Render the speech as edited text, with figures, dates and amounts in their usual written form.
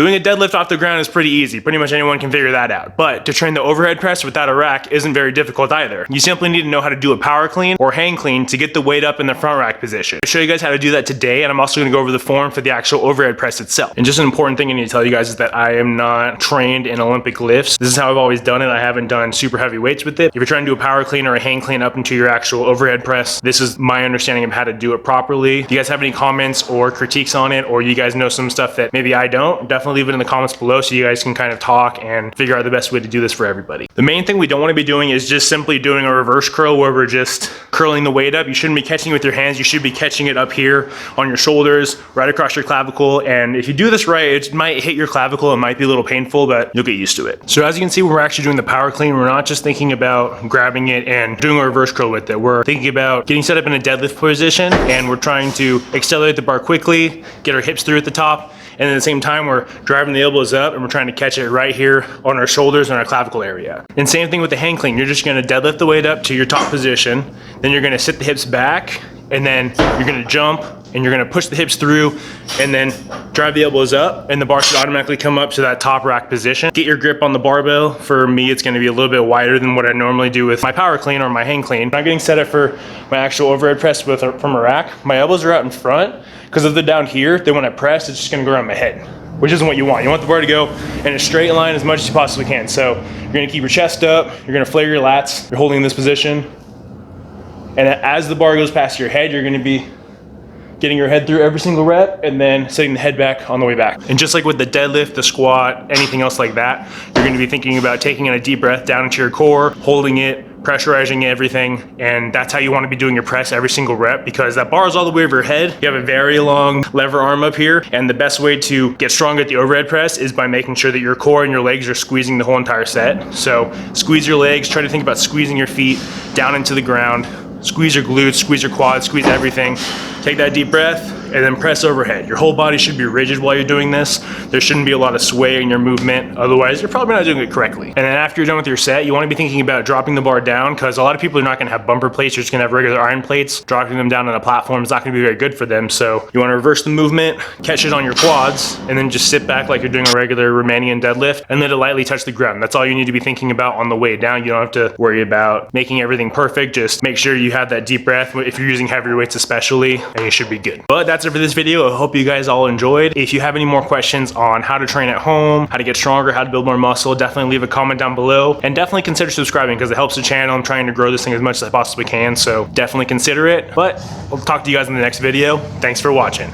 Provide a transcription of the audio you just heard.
Doing a deadlift off the ground is pretty easy. Pretty much anyone can figure that out. But to train the overhead press without a rack isn't very difficult either. You simply need to know how to do a power clean or hang clean to get the weight up in the front rack position. I'll show you guys how to do that today, and I'm also gonna go over the form for the actual overhead press itself. And just an important thing I need to tell you guys is that I am not trained in Olympic lifts. This is how I've always done it. I haven't done super heavy weights with it. If you're trying to do a power clean or a hang clean up into your actual overhead press, this is my understanding of how to do it properly. If you guys have any comments or critiques on it, or you guys know some stuff that maybe I don't, definitely leave it in the comments below so you guys can kind of talk and figure out the best way to do this for everybody. The main thing we don't want to be doing is just simply doing a reverse curl where we're just curling the weight up. You shouldn't be catching it with your hands. You should be catching it up here on your shoulders, right across your clavicle. And if you do this right, it might hit your clavicle. It might be a little painful, but you'll get used to it. So as you can see, when we're actually doing the power clean, we're not just thinking about grabbing it and doing a reverse curl with it. We're thinking about getting set up in a deadlift position, and we're trying to accelerate the bar quickly, get our hips through at the top, and at the same time, we're driving the elbows up and we're trying to catch it right here on our shoulders and our clavicle area. And same thing with the hang clean. You're just gonna deadlift the weight up to your top position, then you're gonna sit the hips back, and then you're gonna jump and you're gonna push the hips through and then drive the elbows up, and the bar should automatically come up to that top rack position. Get your grip on the barbell. For me, it's gonna be a little bit wider than what I normally do with my power clean or my hang clean. When I'm getting set up for my actual overhead press from a rack, my elbows are out in front, because if they're down here, then when I press, it's just gonna go around my head, which isn't what you want. You want the bar to go in a straight line as much as you possibly can. So you're gonna keep your chest up, you're gonna flare your lats, you're holding in this position, and as the bar goes past your head, you're gonna be getting your head through every single rep and then setting the head back on the way back. And just like with the deadlift, the squat, anything else like that, you're gonna be thinking about taking in a deep breath down into your core, holding it, pressurizing everything, and that's how you want to be doing your press every single rep, because that bar is all the way over your head. You have a very long lever arm up here, and the best way to get strong at the overhead press is by making sure that your core and your legs are squeezing the whole entire set. So squeeze your legs, try to think about squeezing your feet down into the ground, squeeze your glutes, squeeze your quads, squeeze everything. Take that deep breath and then press overhead. Your whole body should be rigid while you're doing this. There shouldn't be a lot of sway in your movement. Otherwise, you're probably not doing it correctly. And then after you're done with your set, you want to be thinking about dropping the bar down, because a lot of people are not going to have bumper plates. You're just going to have regular iron plates. Dropping them down on a platform is not going to be very good for them. So you want to reverse the movement, catch it on your quads, and then just sit back like you're doing a regular Romanian deadlift and let it lightly touch the ground. That's all you need to be thinking about on the way down. You don't have to worry about making everything perfect. Just make sure you have that deep breath if you're using heavier weights especially, and you should be good. But that's it for this video. I hope you guys all enjoyed. If you have any more questions on how to train at home, how to get stronger, how to build more muscle, definitely leave a comment down below, and definitely consider subscribing because it helps the channel. I'm trying to grow this thing as much as I possibly can, so definitely consider it. But I'll talk to you guys in the next video. Thanks for watching.